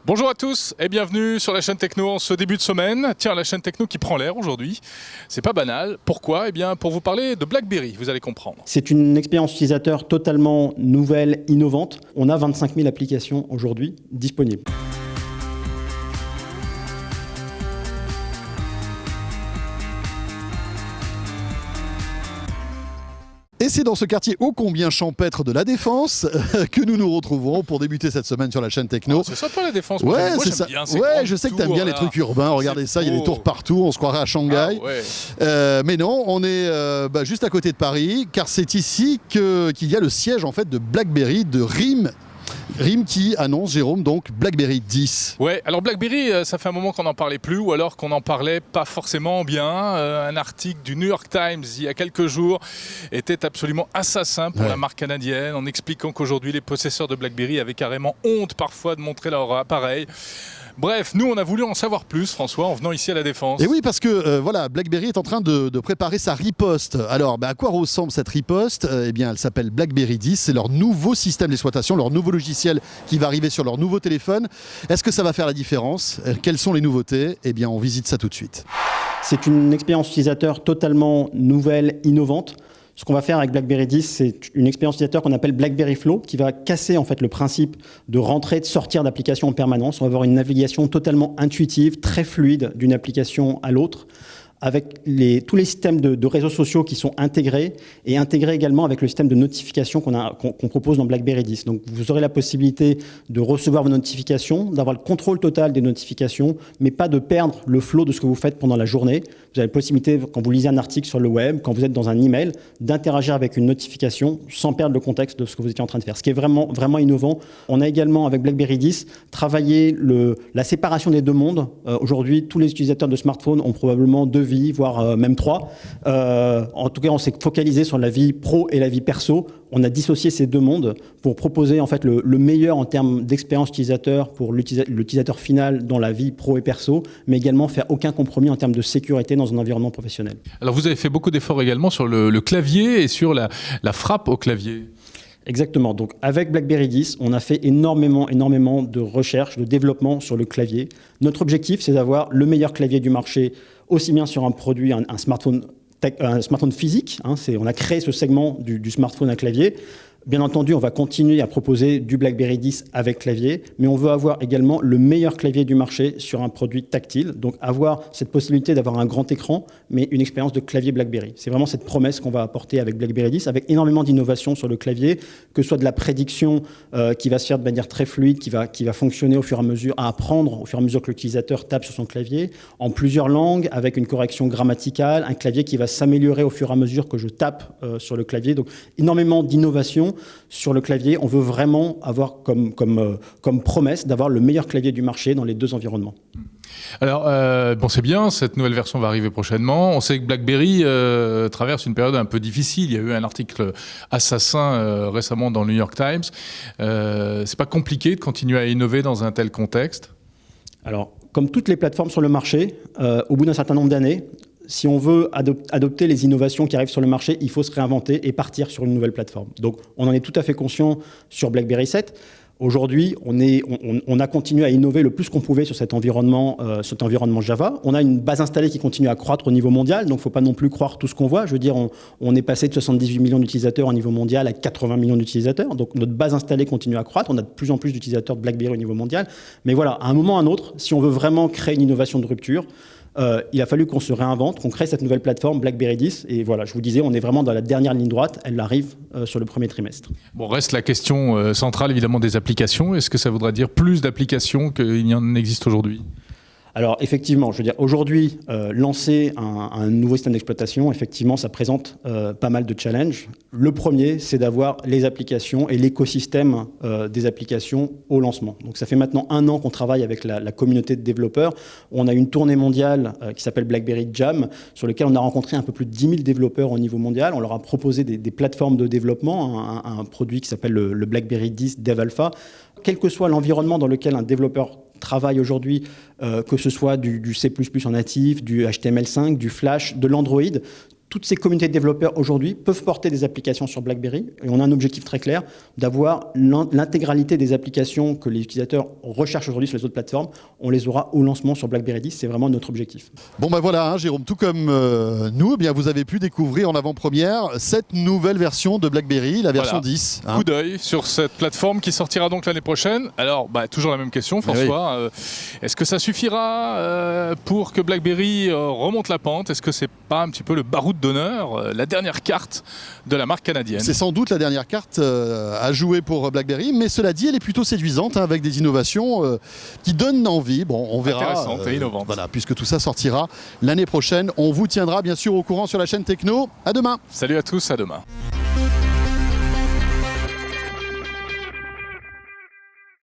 Bonjour à tous et bienvenue sur la chaîne Techno en ce début de semaine. Tiens, la chaîne Techno qui prend l'air aujourd'hui. C'est pas banal. Pourquoi ? Eh bien, pour vous parler de BlackBerry, vous allez comprendre. C'est une expérience utilisateur totalement nouvelle, innovante. On a 25 000 applications aujourd'hui disponibles. Et c'est dans ce quartier ô combien champêtre de la Défense que nous nous retrouvons pour débuter cette semaine sur la chaîne Techno. Oh, c'est sympa la Défense. Ouais, moi, c'est j'aime ça. bien ces Ouais, grandes je sais que t'aimes tours, bien là. les trucs urbains. Regardez ça, il y a des tours partout. On se croirait à Shanghai. Ah, ouais. Mais non, on est juste à côté de Paris, car c'est ici qu'il y a le siège en fait de BlackBerry, de RIM. RIM qui annonce, Jérôme, donc BlackBerry 10. Ouais, alors BlackBerry, ça fait un moment qu'on n'en parlait plus, ou alors qu'on n'en parlait pas forcément bien. Un article du New York Times il y a quelques jours était absolument assassin pour la marque canadienne, en expliquant qu'aujourd'hui les possesseurs de BlackBerry avaient carrément honte parfois de montrer leur appareil. Bref, nous on a voulu en savoir plus, François, en venant ici à la Défense. Et oui, parce que BlackBerry est en train de préparer sa riposte. Alors, à quoi ressemble cette riposte ? Eh bien, elle s'appelle BlackBerry 10. C'est leur nouveau système d'exploitation, leur nouveau logiciel qui va arriver sur leur nouveau téléphone. Est-ce que ça va faire la différence ? Quelles sont les nouveautés ? Eh bien, on visite ça tout de suite. C'est une expérience utilisateur totalement nouvelle, innovante. Ce qu'on va faire avec BlackBerry 10, c'est une expérience utilisateur qu'on appelle BlackBerry Flow, qui va casser en fait le principe de rentrer, de sortir d'application en permanence. On va avoir une navigation totalement intuitive, très fluide d'une application à l'autre, avec tous les systèmes de réseaux sociaux qui sont intégrés, et intégrés également avec le système de notification qu'on propose dans BlackBerry 10. Donc vous aurez la possibilité de recevoir vos notifications, d'avoir le contrôle total des notifications, mais pas de perdre le flow de ce que vous faites pendant la journée. Vous avez la possibilité, quand vous lisez un article sur le web, quand vous êtes dans un email, d'interagir avec une notification sans perdre le contexte de ce que vous étiez en train de faire. Ce qui est vraiment, vraiment innovant. On a également, avec BlackBerry 10, travaillé la séparation des deux mondes. Aujourd'hui, tous les utilisateurs de smartphones ont probablement deux vies, voire même trois. En tout cas, on s'est focalisé sur la vie pro et la vie perso. On a dissocié ces deux mondes pour proposer en fait le meilleur en termes d'expérience utilisateur pour l'utilisateur final dans la vie pro et perso, mais également faire aucun compromis en termes de sécurité dans un environnement professionnel. Alors vous avez fait beaucoup d'efforts également sur le clavier et sur la frappe au clavier. Exactement. Donc, avec BlackBerry 10, on a fait énormément de recherche, de développement sur le clavier. Notre objectif, c'est d'avoir le meilleur clavier du marché, aussi bien sur un produit, un smartphone physique. On a créé ce segment du smartphone à clavier. Bien entendu, on va continuer à proposer du BlackBerry 10 avec clavier, mais on veut avoir également le meilleur clavier du marché sur un produit tactile. Donc, avoir cette possibilité d'avoir un grand écran, mais une expérience de clavier BlackBerry. C'est vraiment cette promesse qu'on va apporter avec BlackBerry 10, avec énormément d'innovation sur le clavier, que ce soit de la prédiction qui va se faire de manière très fluide, qui va fonctionner au fur et à mesure, à apprendre au fur et à mesure que l'utilisateur tape sur son clavier, en plusieurs langues, avec une correction grammaticale, un clavier qui va s'améliorer au fur et à mesure que je tape sur le clavier. Donc, énormément d'innovation sur le clavier. On veut vraiment avoir comme promesse d'avoir le meilleur clavier du marché dans les deux environnements. Alors, c'est bien, cette nouvelle version va arriver prochainement. On sait que BlackBerry traverse une période un peu difficile. Il y a eu un article assassin récemment dans le New York Times. C'est pas compliqué de continuer à innover dans un tel contexte ? Alors, comme toutes les plateformes sur le marché, au bout d'un certain nombre d'années, si on veut adopter les innovations qui arrivent sur le marché, il faut se réinventer et partir sur une nouvelle plateforme. Donc, on en est tout à fait conscient sur BlackBerry 7. Aujourd'hui, on a continué à innover le plus qu'on pouvait sur cet environnement Java. On a une base installée qui continue à croître au niveau mondial, donc il ne faut pas non plus croire tout ce qu'on voit. Je veux dire, on est passé de 78 millions d'utilisateurs au niveau mondial à 80 millions d'utilisateurs. Donc notre base installée continue à croître. On a de plus en plus d'utilisateurs de BlackBerry au niveau mondial. Mais voilà, à un moment ou à un autre, si on veut vraiment créer une innovation de rupture, il a fallu qu'on se réinvente, qu'on crée cette nouvelle plateforme BlackBerry 10. Et voilà, je vous disais, on est vraiment dans la dernière ligne droite. Elle arrive sur le premier trimestre. Bon, reste la question centrale évidemment des applications. Est-ce que ça voudrait dire plus d'applications qu'il y en existe aujourd'hui ? Alors effectivement, je veux dire, aujourd'hui, lancer un nouveau système d'exploitation, effectivement, ça présente pas mal de challenges. Le premier, c'est d'avoir les applications et l'écosystème des applications au lancement. Donc ça fait maintenant 1 an qu'on travaille avec la communauté de développeurs. On a une tournée mondiale qui s'appelle BlackBerry Jam, sur laquelle on a rencontré un peu plus de 10 000 développeurs au niveau mondial. On leur a proposé des plateformes de développement, un produit qui s'appelle le BlackBerry 10 Dev Alpha. Quel que soit l'environnement dans lequel un développeur travaille aujourd'hui, que ce soit du C++ en natif, du HTML5, du Flash, de l'Android, toutes ces communautés de développeurs aujourd'hui peuvent porter des applications sur BlackBerry. Et on a un objectif très clair d'avoir l'intégralité des applications que les utilisateurs recherchent aujourd'hui sur les autres plateformes. On les aura au lancement sur BlackBerry 10. C'est vraiment notre objectif. Bon ben voilà, hein, Jérôme, tout comme nous, eh bien, vous avez pu découvrir en avant-première cette nouvelle version de BlackBerry, la version 10. Coup d'œil sur cette plateforme qui sortira donc l'année prochaine. Alors, toujours la même question, François. Est-ce que ça suffira pour que BlackBerry remonte la pente? Est-ce que c'est pas un petit peu le baroud d'honneur, la dernière carte de la marque canadienne? C'est sans doute la dernière carte à jouer pour BlackBerry, mais cela dit, elle est plutôt séduisante, hein, avec des innovations qui donnent envie. Bon, on verra. Intéressante et innovante. Voilà, puisque tout ça sortira l'année prochaine. On vous tiendra bien sûr au courant sur la chaîne Techno. À demain. Salut à tous, à demain.